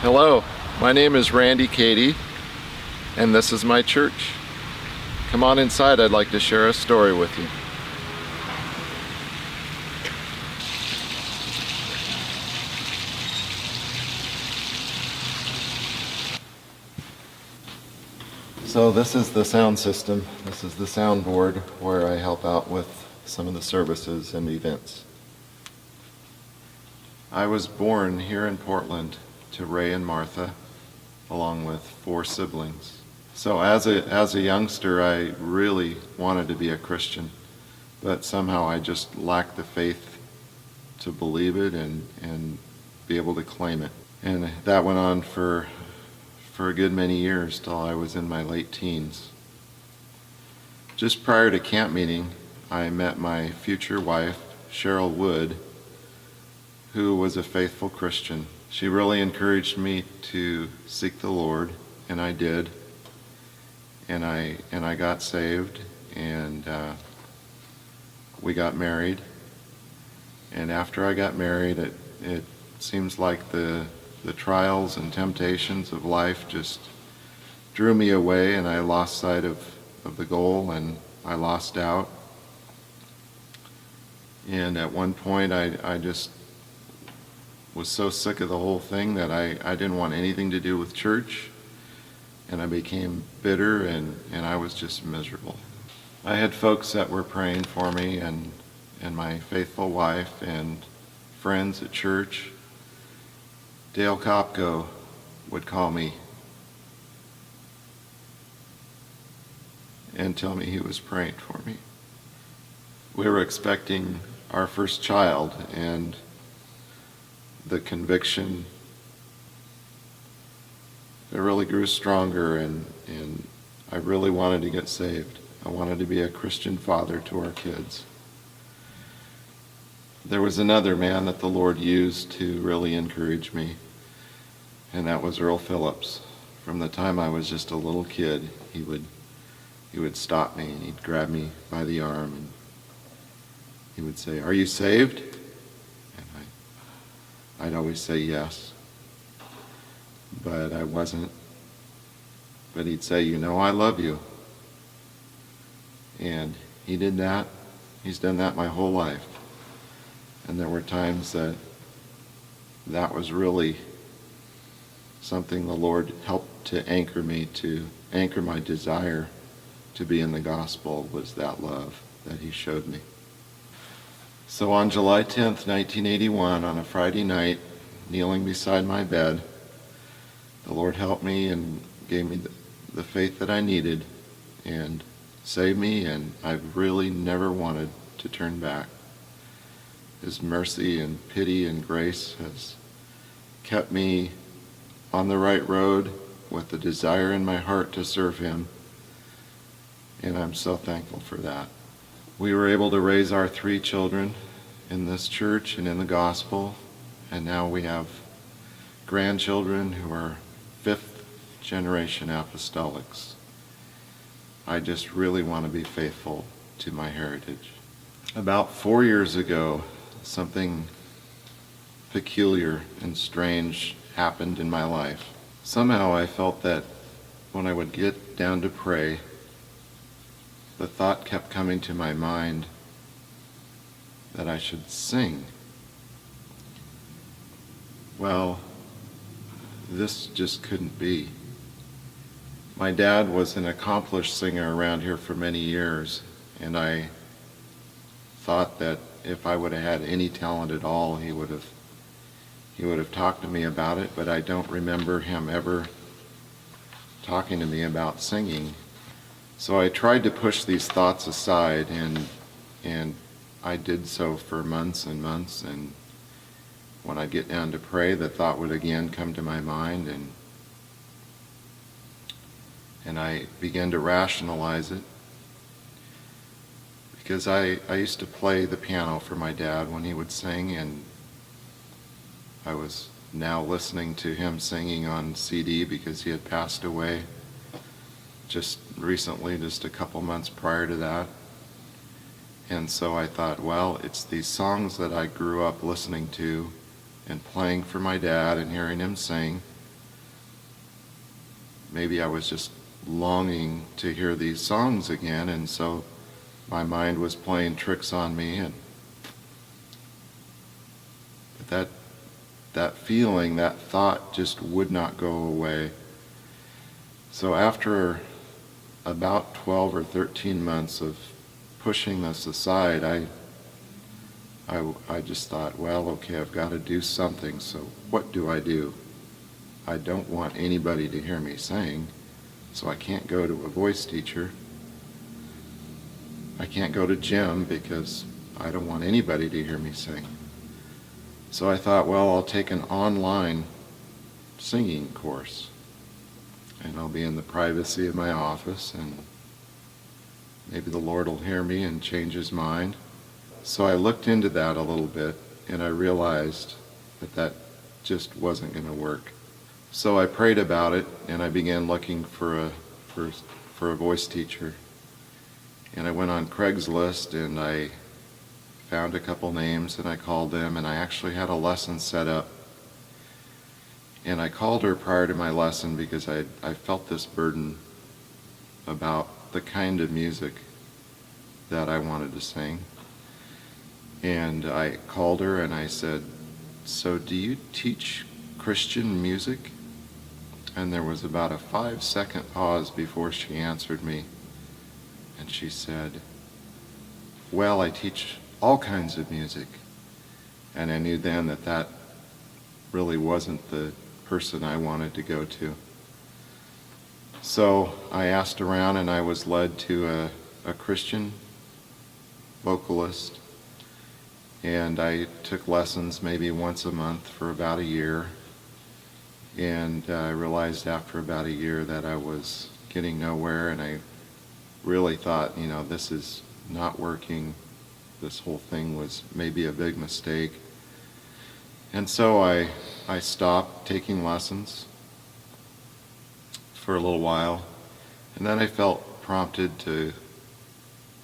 Hello, my name is Randy Cady, and this is my church. Come on inside, I'd like to share a story with you. So this is the sound system. This is the soundboard where I help out with some of the services and events. I was born here in Portland to Ray and Martha, along with 4 siblings. So as a youngster, I really wanted to be a Christian, but somehow I just lacked the faith to believe it and be able to claim it. And that went on for a good many years till I was in my late teens. Just prior to camp meeting, I met my future wife, Cheryl Wood, who was a faithful Christian. She really encouraged me to seek the Lord, and I did. And I got saved, and we got married. And after I got married, it seems like the trials and temptations of life just drew me away, and I lost sight of the goal, and I lost out. And at one point, I just was so sick of the whole thing that I didn't want anything to do with church, and I became bitter, and I was just miserable. I had folks that were praying for me, and my faithful wife and friends at church. Dale Kopko would call me and tell me he was praying for me. We were expecting our first child, and the conviction, it really grew stronger, and I really wanted to get saved. I wanted to be a Christian father to our kids. There was another man that the Lord used to really encourage me, and that was Earl Phillips. From the time I was just a little kid, he would stop me, and he'd grab me by the arm, and he would say, "Are you saved?" And I'd always say yes, but I wasn't. But he'd say, "You know I love you." And he did that. He's done that my whole life. And there were times that was really something the Lord helped to anchor me, to anchor my desire to be in the gospel, was that love that he showed me. So on July 10th, 1981, on a Friday night, kneeling beside my bed, the Lord helped me and gave me the faith that I needed and saved me, and I've really never wanted to turn back. His mercy and pity and grace has kept me on the right road with the desire in my heart to serve him, and I'm so thankful for that. We were able to raise our 3 children in this church and in the gospel, and now we have grandchildren who are 5th generation apostolics. I just really want to be faithful to my heritage. About 4 years ago, something peculiar and strange happened in my life. Somehow I felt that when I would get down to pray, the thought kept coming to my mind that I should sing. Well, this just couldn't be. My dad was an accomplished singer around here for many years, and I thought that if I would have had any talent at all, he would have talked to me about it, but I don't remember him ever talking to me about singing. So I tried to push these thoughts aside, and I did so for months and months, and when I'd get down to pray, the thought would again come to my mind, and I began to rationalize it, because I used to play the piano for my dad when he would sing, and I was now listening to him singing on CD because he had passed away just recently, just a couple months prior to that. And so I thought, well, it's these songs that I grew up listening to and playing for my dad and hearing him sing, maybe I was just longing to hear these songs again, and so my mind was playing tricks on me. But that feeling, that thought just would not go away. So after about 12 or 13 months of pushing this aside, I just thought, well, okay, I've got to do something. So what do? I don't want anybody to hear me sing, so I can't go to a voice teacher. I can't go to gym because I don't want anybody to hear me sing. So I thought, well, I'll take an online singing course, and I'll be in the privacy of my office, and maybe the Lord will hear me and change his mind. So I looked into that a little bit, and I realized that just wasn't going to work. So I prayed about it, and I began looking for a voice teacher. And I went on Craigslist, and I found a couple names, and I called them, and I actually had a lesson set up. And I called her prior to my lesson because I felt this burden about the kind of music that I wanted to sing. And I called her and I said, so do you teach Christian music? And there was about a 5-second pause before she answered me. And she said, well, I teach all kinds of music. And I knew then that really wasn't the person I wanted to go to. So I asked around, and I was led to a Christian vocalist, and I took lessons maybe once a month for about a year. And I realized after about a year that I was getting nowhere, and I really thought, this is not working. This whole thing was maybe a big mistake. And so I stopped taking lessons for a little while, and then I felt prompted to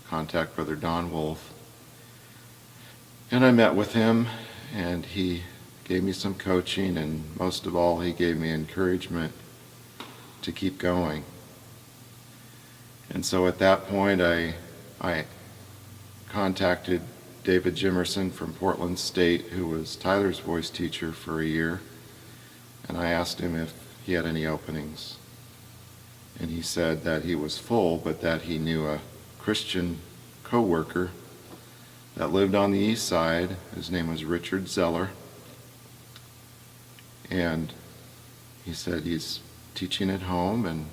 contact Brother Don Wolf. And I met with him, and he gave me some coaching, and most of all, he gave me encouragement to keep going. And so at that point, I contacted David Jimerson from Portland State, who was Tyler's voice teacher for a year, and I asked him if he had any openings. And he said that he was full, but that he knew a Christian co-worker that lived on the east side. His name was Richard Zeller. And he said he's teaching at home and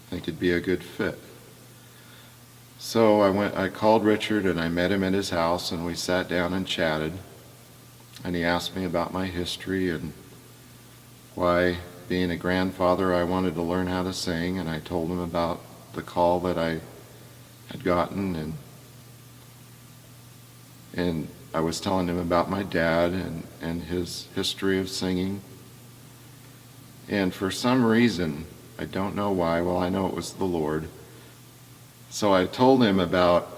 I think it'd be a good fit. So I called Richard and I met him at his house, and we sat down and chatted. And he asked me about my history and why, being a grandfather, I wanted to learn how to sing. And I told him about the call that I had gotten, and I was telling him about my dad and his history of singing. And for some reason, I don't know why, well, I know it was the Lord. So I told him about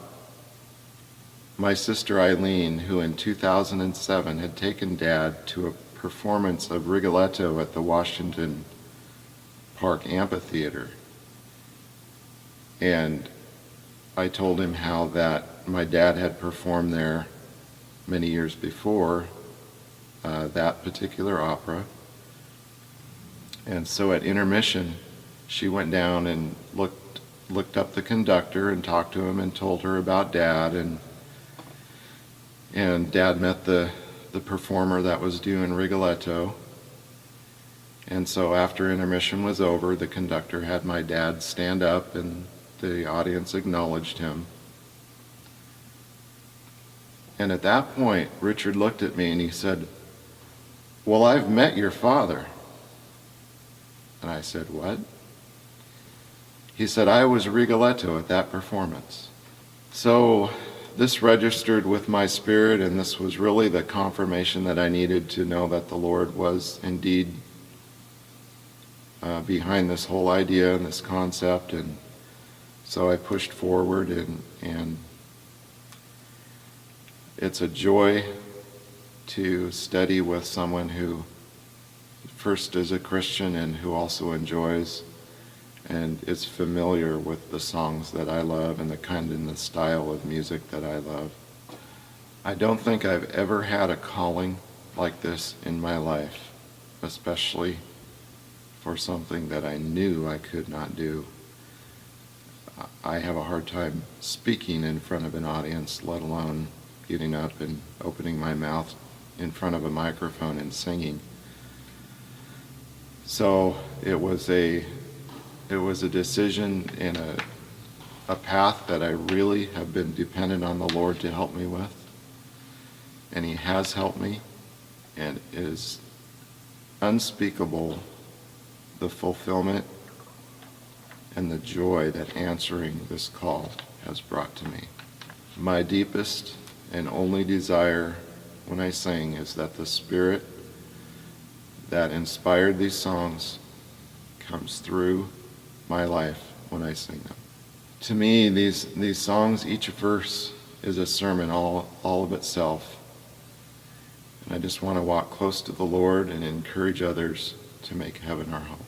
my sister Eileen, who in 2007 had taken Dad to a performance of Rigoletto at the Washington Park Amphitheater. And I told him how that my dad had performed there many years before that particular opera. And so at intermission, she went down and looked up the conductor and talked to him and told her about Dad, and Dad met the performer that was doing Rigoletto. And so after intermission was over, the conductor had my dad stand up and the audience acknowledged him. And at that point, Richard looked at me and he said, well, I've met your father. And I said, what? He said, I was Rigoletto at that performance. So this registered with my spirit, and this was really the confirmation that I needed to know that the Lord was indeed behind this whole idea and this concept. And so I pushed forward, and it's a joy to study with someone who first is a Christian and who also enjoys and is familiar with the songs that I love and the kind and the style of music that I love. I don't think I've ever had a calling like this in my life, especially for something that I knew I could not do. I have a hard time speaking in front of an audience, let alone getting up and opening my mouth in front of a microphone and singing. So it was a decision and a path that I really have been dependent on the Lord to help me with. And He has helped me, and it is unspeakable the fulfillment and the joy that answering this call has brought to me. My deepest and only desire when I sing is that the Spirit that inspired these songs comes through my life when I sing them. To me, these songs, each verse is a sermon all of itself. And I just want to walk close to the Lord and encourage others to make heaven our home.